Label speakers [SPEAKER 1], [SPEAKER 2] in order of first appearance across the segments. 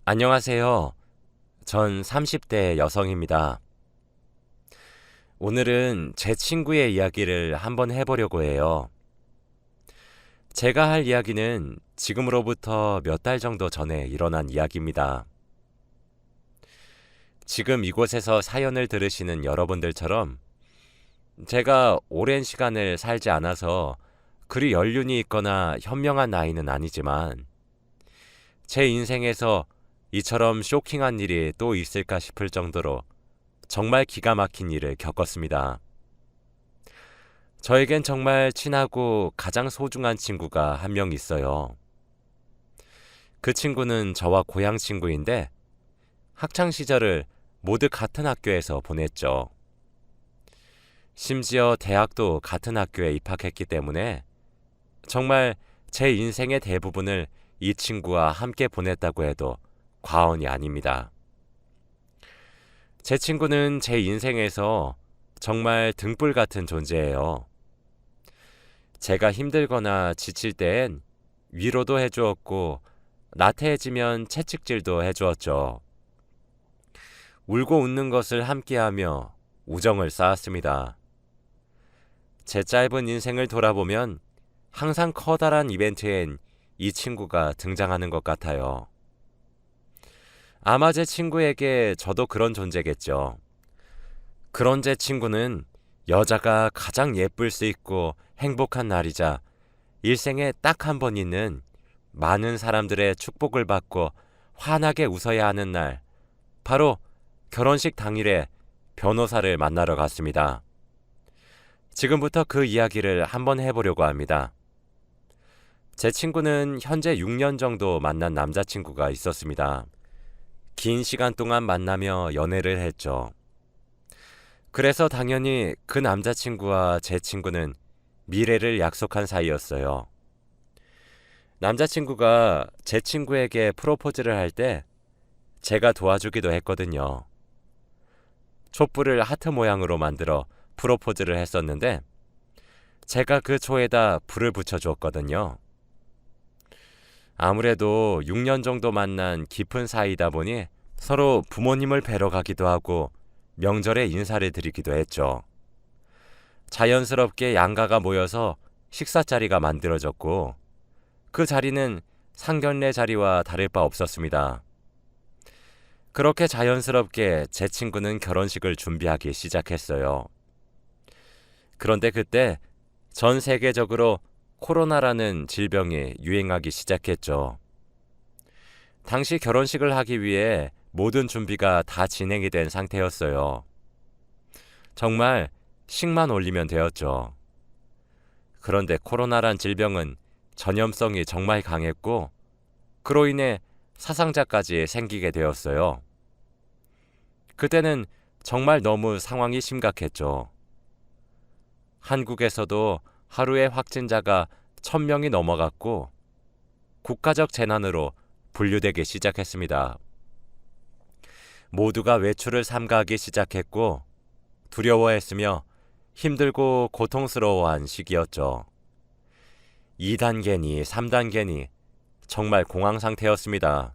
[SPEAKER 1] 안녕하세요. 전 30대 여성입니다. 오늘은 제 친구의 이야기를 한번 해보려고 해요. 제가 할 이야기는 지금으로부터 몇 달 정도 전에 일어난 이야기입니다. 지금 이곳에서 사연을 들으시는 여러분들처럼 제가 오랜 시간을 살지 않아서 그리 연륜이 있거나 현명한 나이는 아니지만 제 인생에서 이처럼 쇼킹한 일이 또 있을까 싶을 정도로 정말 기가 막힌 일을 겪었습니다. 저에겐 정말 친하고 가장 소중한 친구가 한 명 있어요. 그 친구는 저와 고향 친구인데 학창 시절을 모두 같은 학교에서 보냈죠. 심지어 대학도 같은 학교에 입학했기 때문에 정말 제 인생의 대부분을 이 친구와 함께 보냈다고 해도 과언이 아닙니다. 제 친구는 제 인생에서 정말 등불 같은 존재예요. 제가 힘들거나 지칠 때엔 위로도 해주었고 나태해지면 채찍질도 해주었죠. 울고 웃는 것을 함께하며 우정을 쌓았습니다. 제 짧은 인생을 돌아보면 항상 커다란 이벤트엔 이 친구가 등장하는 것 같아요. 아마 제 친구에게 저도 그런 존재겠죠. 그런 제 친구는 여자가 가장 예쁠 수 있고 행복한 날이자 일생에 딱 한 번 있는 많은 사람들의 축복을 받고 환하게 웃어야 하는 날, 바로 결혼식 당일에 변호사를 만나러 갔습니다. 지금부터 그 이야기를 한번 해보려고 합니다. 제 친구는 현재 6년 정도 만난 남자친구가 있었습니다. 긴 시간 동안 만나며 연애를 했죠. 그래서 당연히 그 남자친구와 제 친구는 미래를 약속한 사이였어요. 남자친구가 제 친구에게 프로포즈를 할 때 제가 도와주기도 했거든요. 촛불을 하트 모양으로 만들어 프로포즈를 했었는데 제가 그 초에다 불을 붙여주었거든요. 아무래도 6년 정도 만난 깊은 사이다 보니 서로 부모님을 뵈러 가기도 하고 명절에 인사를 드리기도 했죠. 자연스럽게 양가가 모여서 식사 자리가 만들어졌고 그 자리는 상견례 자리와 다를 바 없었습니다. 그렇게 자연스럽게 제 친구는 결혼식을 준비하기 시작했어요. 그런데 그때 전 세계적으로 코로나라는 질병이 유행하기 시작했죠. 당시 결혼식을 하기 위해 모든 준비가 다 진행이 된 상태였어요. 정말 식만 올리면 되었죠. 그런데 코로나란 질병은 전염성이 정말 강했고 그로 인해 사상자까지 생기게 되었어요. 그때는 정말 너무 상황이 심각했죠. 한국에서도 하루에 확진자가 1,000명이 넘어갔고 국가적 재난으로 분류되기 시작했습니다. 모두가 외출을 삼가하기 시작했고 두려워했으며 힘들고 고통스러워한 시기였죠. 2단계니 3단계니 정말 공황 상태였습니다.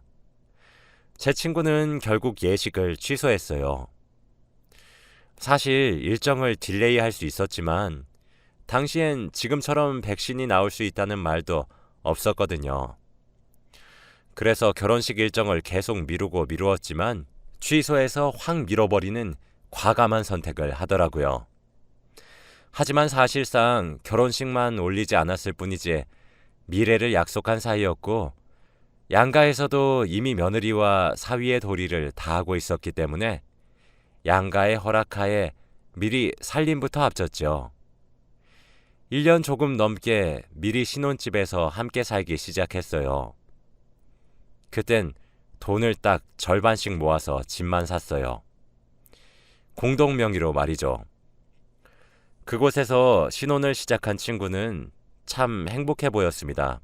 [SPEAKER 1] 제 친구는 결국 예식을 취소했어요. 사실 일정을 딜레이할 수 있었지만 당시엔 지금처럼 백신이 나올 수 있다는 말도 없었거든요. 그래서 결혼식 일정을 계속 미루었지만 취소해서 확 밀어버리는 과감한 선택을 하더라고요. 하지만 사실상 결혼식만 올리지 않았을 뿐이지 미래를 약속한 사이였고 양가에서도 이미 며느리와 사위의 도리를 다하고 있었기 때문에 양가의 허락하에 미리 살림부터 앞졌죠. 1년 조금 넘게 미리 신혼집에서 함께 살기 시작했어요. 그땐 돈을 딱 절반씩 모아서 집만 샀어요. 공동 명의로 말이죠. 그곳에서 신혼을 시작한 친구는 참 행복해 보였습니다.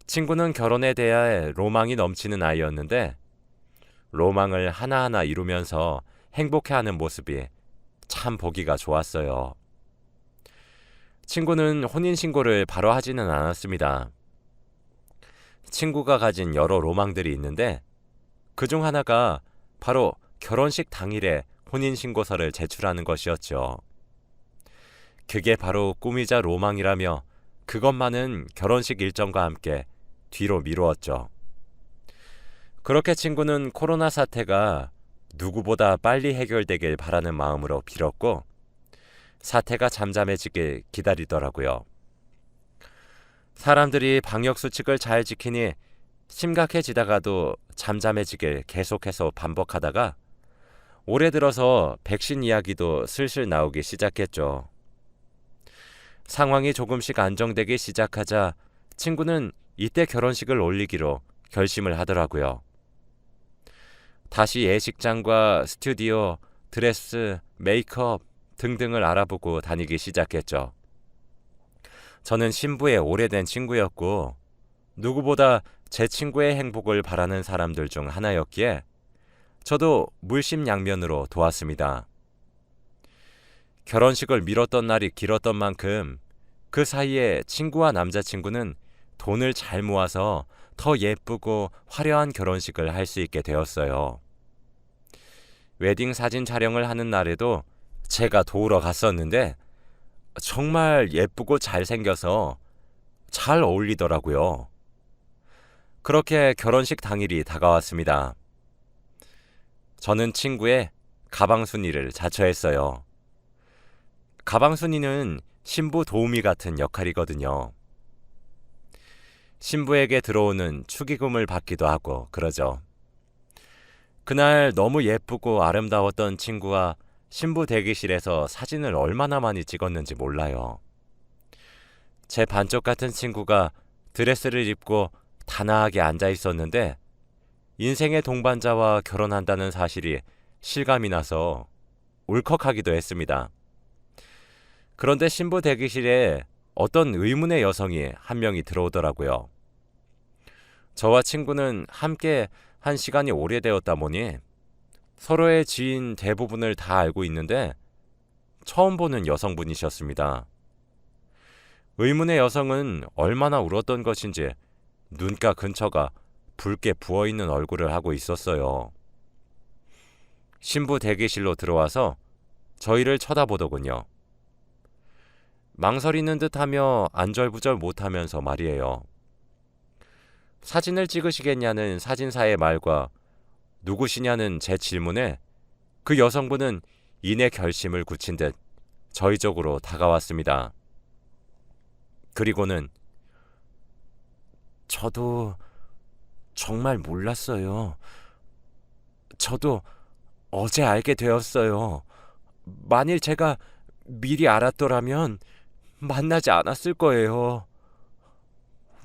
[SPEAKER 1] 친구는 결혼에 대해 로망이 넘치는 아이였는데 로망을 하나하나 이루면서 행복해하는 모습이 참 보기가 좋았어요. 친구는 혼인신고를 바로 하지는 않았습니다. 친구가 가진 여러 로망들이 있는데 그중 하나가 바로 결혼식 당일에 혼인신고서를 제출하는 것이었죠. 그게 바로 꿈이자 로망이라며 그것만은 결혼식 일정과 함께 뒤로 미루었죠. 그렇게 친구는 코로나 사태가 누구보다 빨리 해결되길 바라는 마음으로 빌었고 사태가 잠잠해지길 기다리더라고요. 사람들이 방역수칙을 잘 지키니 심각해지다가도 잠잠해지길 계속해서 반복하다가 올해 들어서 백신 이야기도 슬슬 나오기 시작했죠. 상황이 조금씩 안정되기 시작하자 친구는 이때 결혼식을 올리기로 결심을 하더라고요. 다시 예식장과 스튜디오, 드레스, 메이크업 등등을 알아보고 다니기 시작했죠. 저는 신부의 오래된 친구였고 누구보다 제 친구의 행복을 바라는 사람들 중 하나였기에 저도 물심양면으로 도왔습니다. 결혼식을 미뤘던 날이 길었던 만큼 그 사이에 친구와 남자친구는 돈을 잘 모아서 더 예쁘고 화려한 결혼식을 할 수 있게 되었어요. 웨딩 사진 촬영을 하는 날에도 제가 도우러 갔었는데 정말 예쁘고 잘생겨서 잘 어울리더라고요. 그렇게 결혼식 당일이 다가왔습니다. 저는 친구의 가방순이를 자처했어요. 가방순이는 신부 도우미 같은 역할이거든요. 신부에게 들어오는 축의금을 받기도 하고 그러죠. 그날 너무 예쁘고 아름다웠던 친구와 신부 대기실에서 사진을 얼마나 많이 찍었는지 몰라요. 제 반쪽 같은 친구가 드레스를 입고 단아하게 앉아 있었는데 인생의 동반자와 결혼한다는 사실이 실감이 나서 울컥하기도 했습니다. 그런데 신부 대기실에 어떤 의문의 여성이 한 명이 들어오더라고요. 저와 친구는 함께 한 시간이 오래되었다 보니 서로의 지인 대부분을 다 알고 있는데 처음 보는 여성분이셨습니다. 의문의 여성은 얼마나 울었던 것인지 눈가 근처가 붉게 부어있는 얼굴을 하고 있었어요. 신부 대기실로 들어와서 저희를 쳐다보더군요. 망설이는 듯하며 안절부절 못하면서 말이에요. 사진을 찍으시겠냐는 사진사의 말과 누구시냐는 제 질문에 그 여성분은 이내 결심을 굳힌 듯 저희 쪽으로 다가왔습니다. 그리고는 저도 정말 몰랐어요. 저도 어제 알게 되었어요. 만일 제가 미리 알았더라면 만나지 않았을 거예요.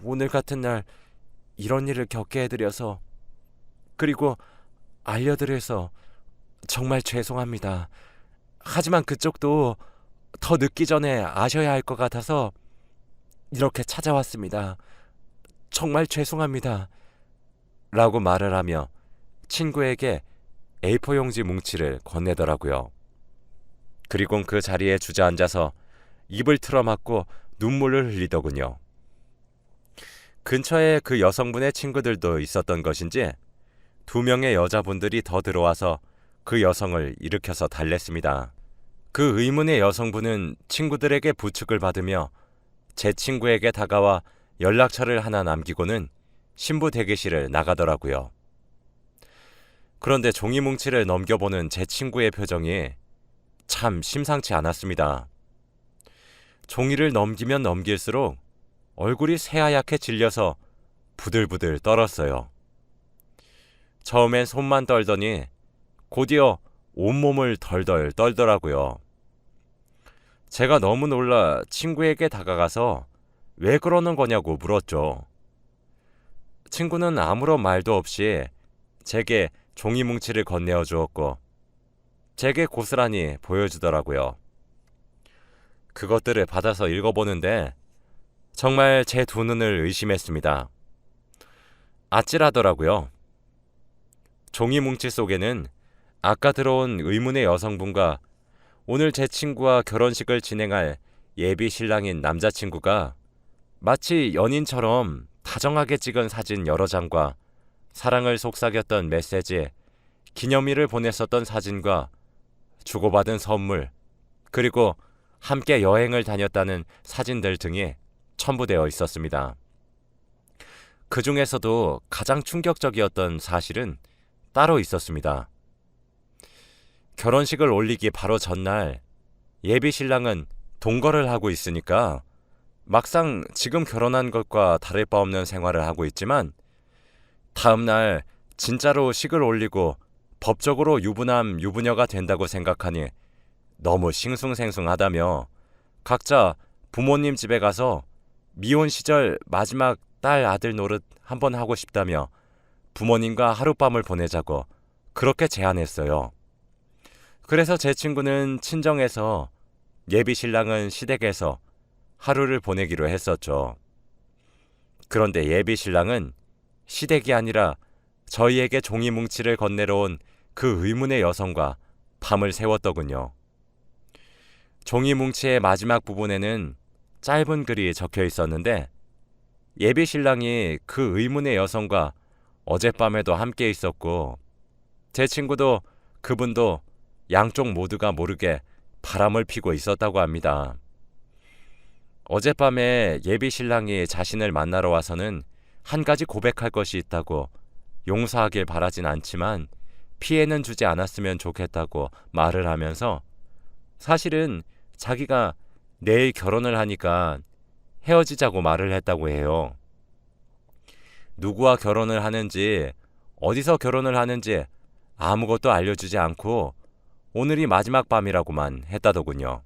[SPEAKER 1] 오늘 같은 날 이런 일을 겪게 해드려서 그리고 알려드려서 정말 죄송합니다. 하지만 그쪽도 더 늦기 전에 아셔야 할 것 같아서 이렇게 찾아왔습니다. 정말 죄송합니다. 라고 말을 하며 친구에게 A4 용지 뭉치를 건네더라고요. 그리곤 그 자리에 주저앉아서 입을 틀어막고 눈물을 흘리더군요. 근처에 그 여성분의 친구들도 있었던 것인지 2명의 여자분들이 더 들어와서 그 여성을 일으켜서 달랬습니다. 그 의문의 여성분은 친구들에게 부축을 받으며 제 친구에게 다가와 연락처를 하나 남기고는 신부 대기실을 나가더라고요. 그런데 종이 뭉치를 넘겨보는 제 친구의 표정이 참 심상치 않았습니다. 종이를 넘기면 넘길수록 얼굴이 새하얗게 질려서 부들부들 떨었어요. 처음엔 손만 떨더니 곧이어 온몸을 덜덜 떨더라고요. 제가 너무 놀라 친구에게 다가가서 왜 그러는 거냐고 물었죠. 친구는 아무런 말도 없이 제게 종이 뭉치를 건네어 주었고 제게 고스란히 보여주더라고요. 그것들을 받아서 읽어보는데 정말 제 두 눈을 의심했습니다. 아찔하더라고요. 종이 뭉치 속에는 아까 들어온 의문의 여성분과 오늘 제 친구와 결혼식을 진행할 예비 신랑인 남자친구가 마치 연인처럼 다정하게 찍은 사진 여러 장과 사랑을 속삭였던 메시지, 기념일을 보냈었던 사진과 주고받은 선물, 그리고 함께 여행을 다녔다는 사진들 등이 첨부되어 있었습니다. 그 중에서도 가장 충격적이었던 사실은 따로 있었습니다. 결혼식을 올리기 바로 전날 예비 신랑은 동거를 하고 있으니까 막상 지금 결혼한 것과 다를 바 없는 생활을 하고 있지만 다음날 진짜로 식을 올리고 법적으로 유부남, 유부녀가 된다고 생각하니 너무 싱숭생숭하다며 각자 부모님 집에 가서 미혼 시절 마지막 딸 아들 노릇 한번 하고 싶다며 부모님과 하룻밤을 보내자고 그렇게 제안했어요. 그래서 제 친구는 친정에서 예비 신랑은 시댁에서 하루를 보내기로 했었죠. 그런데 예비 신랑은 시댁이 아니라 저희에게 종이 뭉치를 건네러 온 그 의문의 여성과 밤을 새웠더군요. 종이 뭉치의 마지막 부분에는 짧은 글이 적혀 있었는데 예비 신랑이 그 의문의 여성과 어젯밤에도 함께 있었고 제 친구도 그분도 양쪽 모두가 모르게 바람을 피고 있었다고 합니다. 어젯밤에 예비 신랑이 자신을 만나러 와서는 한 가지 고백할 것이 있다고 용서하길 바라진 않지만 피해는 주지 않았으면 좋겠다고 말을 하면서 사실은 자기가 내일 결혼을 하니까 헤어지자고 말을 했다고 해요. 누구와 결혼을 하는지, 어디서 결혼을 하는지 아무것도 알려주지 않고 오늘이 마지막 밤이라고만 했다더군요.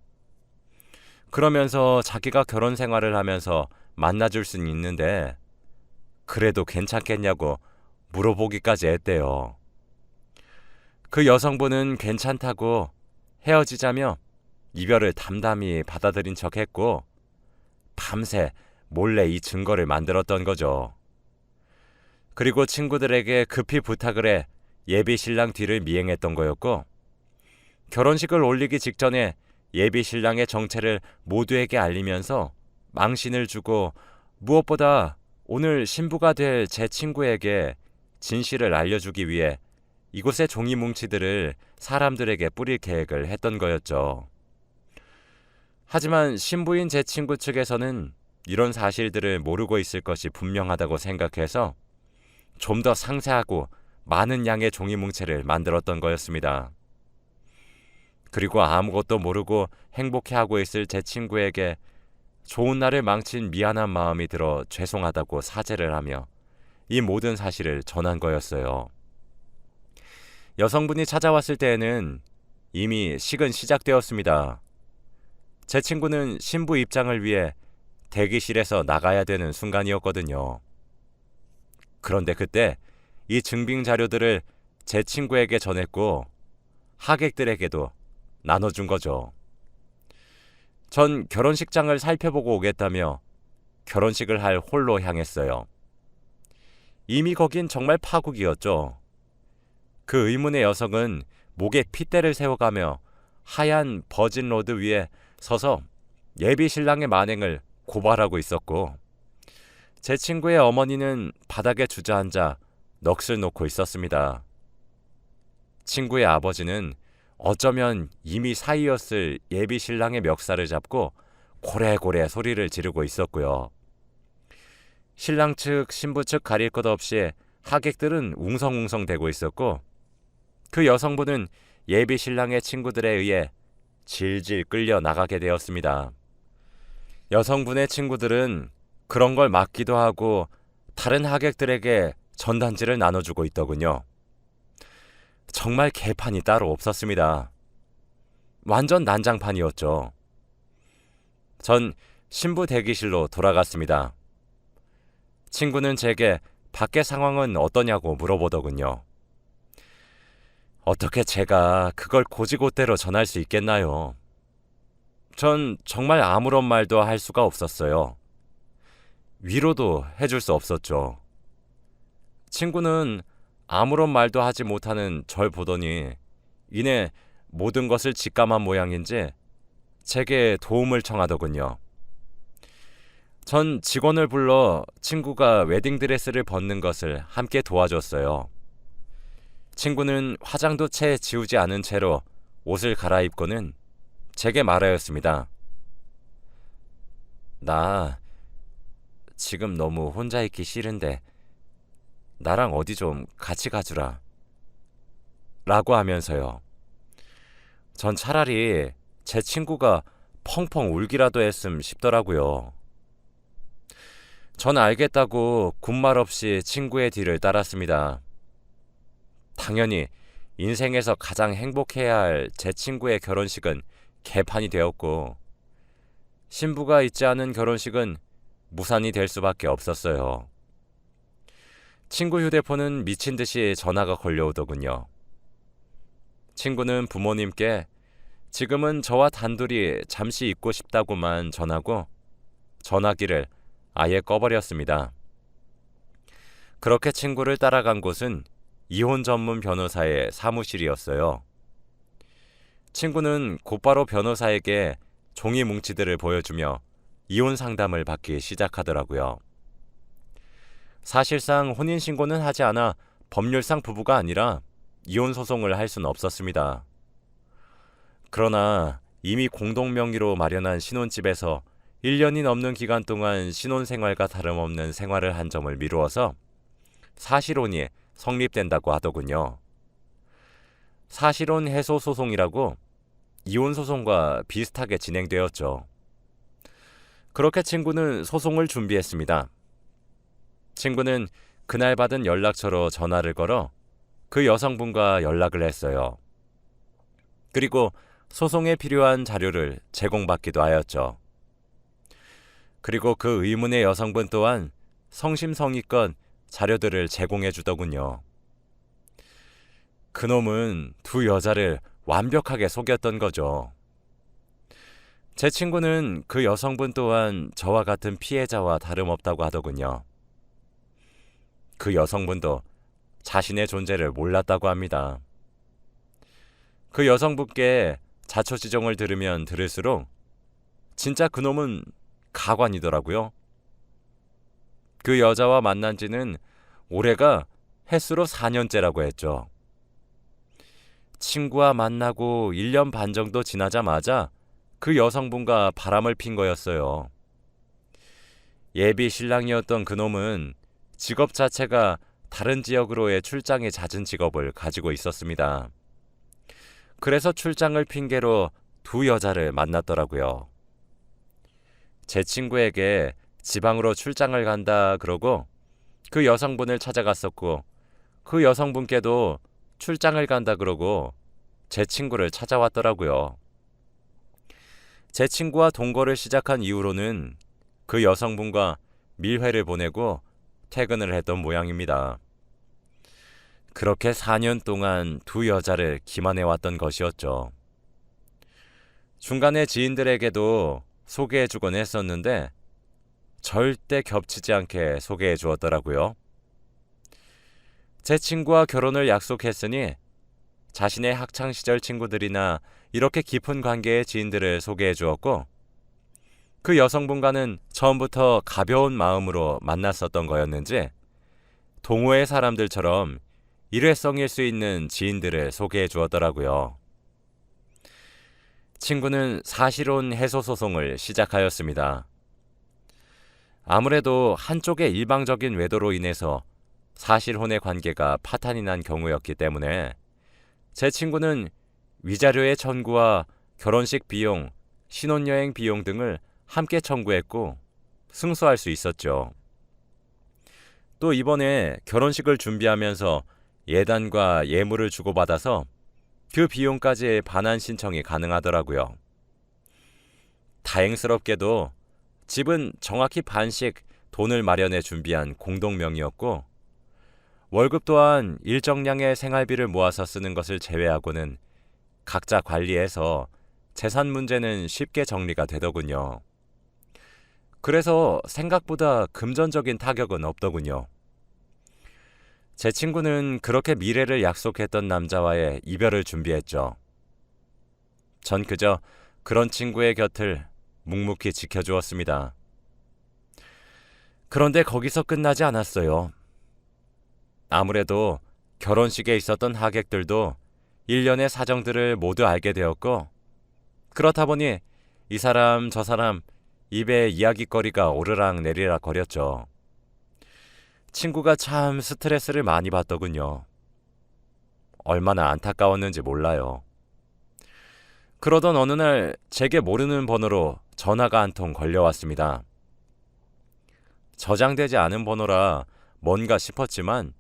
[SPEAKER 1] 그러면서 자기가 결혼 생활을 하면서 만나줄 수는 있는데 그래도 괜찮겠냐고 물어보기까지 했대요. 그 여성분은 괜찮다고 헤어지자며 이별을 담담히 받아들인 척했고 밤새 몰래 이 증거를 만들었던 거죠. 그리고 친구들에게 급히 부탁을 해 예비 신랑 뒤를 미행했던 거였고 결혼식을 올리기 직전에 예비 신랑의 정체를 모두에게 알리면서 망신을 주고 무엇보다 오늘 신부가 될 제 친구에게 진실을 알려주기 위해 이곳의 종이 뭉치들을 사람들에게 뿌릴 계획을 했던 거였죠. 하지만 신부인 제 친구 측에서는 이런 사실들을 모르고 있을 것이 분명하다고 생각해서 좀 더 상세하고 많은 양의 종이 뭉치를 만들었던 거였습니다. 그리고 아무것도 모르고 행복해하고 있을 제 친구에게 좋은 날을 망친 미안한 마음이 들어 죄송하다고 사죄를 하며 이 모든 사실을 전한 거였어요. 여성분이 찾아왔을 때에는 이미 식은 시작되었습니다. 제 친구는 신부 입장을 위해 대기실에서 나가야 되는 순간이었거든요. 그런데 그때 이 증빙 자료들을 제 친구에게 전했고 하객들에게도 나눠준 거죠. 전 결혼식장을 살펴보고 오겠다며 결혼식을 할 홀로 향했어요. 이미 거긴 정말 파국이었죠. 그 의문의 여성은 목에 핏대를 세워가며 하얀 버진 로드 위에 서서 예비 신랑의 만행을 고발하고 있었고 제 친구의 어머니는 바닥에 주저앉아 넋을 놓고 있었습니다. 친구의 아버지는 어쩌면 이미 사이였을 예비 신랑의 멱살을 잡고 고래고래 소리를 지르고 있었고요. 신랑 측, 신부 측 가릴 것 없이 하객들은 웅성웅성 대고 있었고 그 여성분은 예비 신랑의 친구들에 의해 질질 끌려 나가게 되었습니다. 여성분의 친구들은 그런 걸 막기도 하고 다른 하객들에게 전단지를 나눠주고 있더군요. 정말 개판이 따로 없었습니다. 완전 난장판이었죠. 전 신부 대기실로 돌아갔습니다. 친구는 제게 밖의 상황은 어떠냐고 물어보더군요. 어떻게 제가 그걸 고지고대로 전할 수 있겠나요? 전 정말 아무런 말도 할 수가 없었어요. 위로도 해줄 수 없었죠. 친구는 아무런 말도 하지 못하는 절 보더니 이내 모든 것을 직감한 모양인지 제게 도움을 청하더군요. 전 직원을 불러 친구가 웨딩드레스를 벗는 것을 함께 도와줬어요. 친구는 화장도 채 지우지 않은 채로 옷을 갈아입고는 제게 말하였습니다. 나 지금 너무 혼자 있기 싫은데 나랑 어디 좀 같이 가주라. 라고 하면서요. 전 차라리 제 친구가 펑펑 울기라도 했음 싶더라고요. 전 알겠다고 군말 없이 친구의 뒤를 따랐습니다. 당연히 인생에서 가장 행복해야 할 제 친구의 결혼식은 개판이 되었고, 신부가 있지 않은 결혼식은 무산이 될 수밖에 없었어요. 친구 휴대폰은 미친 듯이 전화가 걸려오더군요. 친구는 부모님께 지금은 저와 단둘이 잠시 있고 싶다고만 전하고 전화기를 아예 꺼버렸습니다. 그렇게 친구를 따라간 곳은 이혼 전문 변호사의 사무실이었어요. 친구는 곧바로 변호사에게 종이 뭉치들을 보여주며 이혼 상담을 받기 시작하더라고요. 사실상 혼인신고는 하지 않아 법률상 부부가 아니라 이혼 소송을 할 수는 없었습니다. 그러나 이미 공동명의로 마련한 신혼집에서 1년이 넘는 기간 동안 신혼생활과 다름없는 생활을 한 점을 미루어서 사실혼이 성립된다고 하더군요. 사실혼 해소 소송이라고 이혼 소송과 비슷하게 진행되었죠. 그렇게 친구는 소송을 준비했습니다. 친구는 그날 받은 연락처로 전화를 걸어 그 여성분과 연락을 했어요. 그리고 소송에 필요한 자료를 제공받기도 하였죠. 그리고 그 의문의 여성분 또한 성심성의껏 자료들을 제공해 주더군요. 그놈은 두 여자를 완벽하게 속였던 거죠. 제 친구는 그 여성분 또한 저와 같은 피해자와 다름없다고 하더군요. 그 여성분도 자신의 존재를 몰랐다고 합니다. 그 여성분께 자초지종을 들으면 들을수록 진짜 그놈은 가관이더라고요. 그 여자와 만난 지는 올해가 햇수로 4년째라고 했죠. 친구와 만나고 1년 반 정도 지나자마자 그 여성분과 바람을 핀 거였어요. 예비 신랑이었던 그놈은 직업 자체가 다른 지역으로의 출장이 잦은 직업을 가지고 있었습니다. 그래서 출장을 핑계로 두 여자를 만났더라고요. 제 친구에게 지방으로 출장을 간다 그러고 그 여성분을 찾아갔었고, 그 여성분께도 출장을 간다 그러고 제 친구를 찾아왔더라고요. 제 친구와 동거를 시작한 이후로는 그 여성분과 밀회를 보내고 퇴근을 했던 모양입니다. 그렇게 4년 동안 두 여자를 기만해왔던 것이었죠. 중간에 지인들에게도 소개해주곤 했었는데 절대 겹치지 않게 소개해 주었더라고요. 제 친구와 결혼을 약속했으니 자신의 학창시절 친구들이나 이렇게 깊은 관계의 지인들을 소개해 주었고, 그 여성분과는 처음부터 가벼운 마음으로 만났었던 거였는지 동호회 사람들처럼 일회성일 수 있는 지인들을 소개해 주었더라고요. 친구는 사실혼 해소 소송을 시작하였습니다. 아무래도 한쪽의 일방적인 외도로 인해서 사실혼의 관계가 파탄이 난 경우였기 때문에 제 친구는 위자료의 청구와 결혼식 비용, 신혼여행 비용 등을 함께 청구했고 승소할 수 있었죠. 또 이번에 결혼식을 준비하면서 예단과 예물을 주고받아서 그 비용까지 반환 신청이 가능하더라고요. 다행스럽게도 집은 정확히 반씩 돈을 마련해 준비한 공동명의였고, 월급 또한 일정량의 생활비를 모아서 쓰는 것을 제외하고는 각자 관리해서 재산 문제는 쉽게 정리가 되더군요. 그래서 생각보다 금전적인 타격은 없더군요. 제 친구는 그렇게 미래를 약속했던 남자와의 이별을 준비했죠. 전 그저 그런 친구의 곁을 묵묵히 지켜주었습니다. 그런데 거기서 끝나지 않았어요. 아무래도 결혼식에 있었던 하객들도 일련의 사정들을 모두 알게 되었고, 그렇다 보니 이 사람 저 사람 입에 이야기거리가 오르락 내리락 거렸죠. 친구가 참 스트레스를 많이 받더군요. 얼마나 안타까웠는지 몰라요. 그러던 어느 날 제게 모르는 번호로 전화가 한 통 걸려왔습니다. 저장되지 않은 번호라 뭔가 싶었지만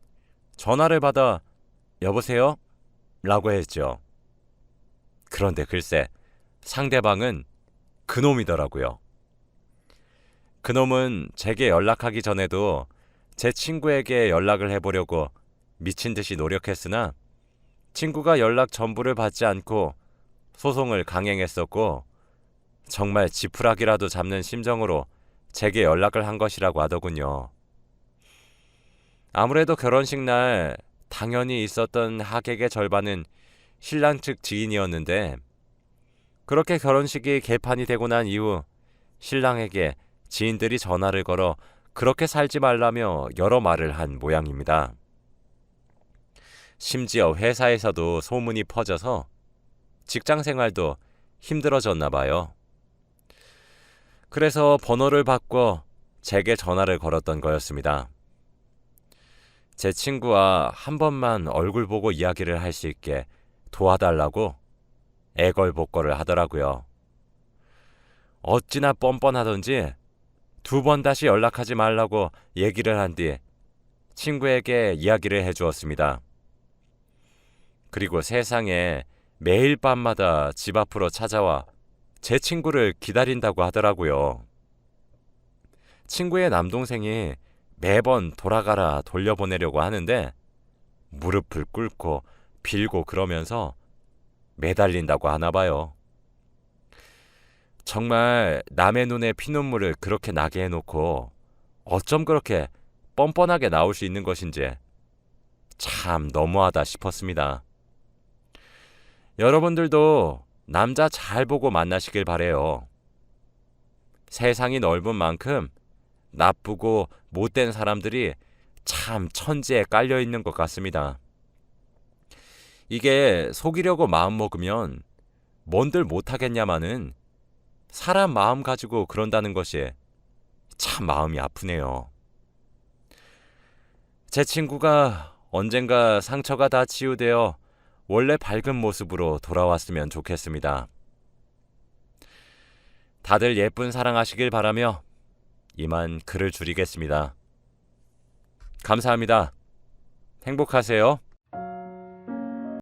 [SPEAKER 1] 전화를 받아 여보세요? 라고 했죠. 그런데 글쎄 상대방은 그놈이더라고요. 그놈은 제게 연락하기 전에도 제 친구에게 연락을 해보려고 미친 듯이 노력했으나 친구가 연락 전부를 받지 않고 소송을 강행했었고, 정말 지푸라기라도 잡는 심정으로 제게 연락을 한 것이라고 하더군요. 아무래도 결혼식 날 당연히 있었던 하객의 절반은 신랑 측 지인이었는데, 그렇게 결혼식이 개판이 되고 난 이후 신랑에게 지인들이 전화를 걸어 그렇게 살지 말라며 여러 말을 한 모양입니다. 심지어 회사에서도 소문이 퍼져서 직장 생활도 힘들어졌나 봐요. 그래서 번호를 바꿔 제게 전화를 걸었던 거였습니다. 제 친구와 한 번만 얼굴 보고 이야기를 할 수 있게 도와달라고 애걸복걸을 하더라고요. 어찌나 뻔뻔하던지 2번 다시 연락하지 말라고 얘기를 한 뒤 친구에게 이야기를 해주었습니다. 그리고 세상에 매일 밤마다 집 앞으로 찾아와 제 친구를 기다린다고 하더라고요. 친구의 남동생이 매번 돌아가라 돌려보내려고 하는데 무릎을 꿇고 빌고 그러면서 매달린다고 하나 봐요. 정말 남의 눈에 피눈물을 그렇게 나게 해놓고 어쩜 그렇게 뻔뻔하게 나올 수 있는 것인지 참 너무하다 싶었습니다. 여러분들도 남자 잘 보고 만나시길 바래요. 세상이 넓은 만큼 나쁘고 못된 사람들이 참 천지에 깔려 있는 것 같습니다. 이게 속이려고 마음먹으면 뭔들 못하겠냐마는 사람 마음 가지고 그런다는 것이 참 마음이 아프네요. 제 친구가 언젠가 상처가 다 치유되어 원래 밝은 모습으로 돌아왔으면 좋겠습니다. 다들 예쁜 사랑하시길 바라며 이만 글을 줄이겠습니다. 감사합니다. 행복하세요.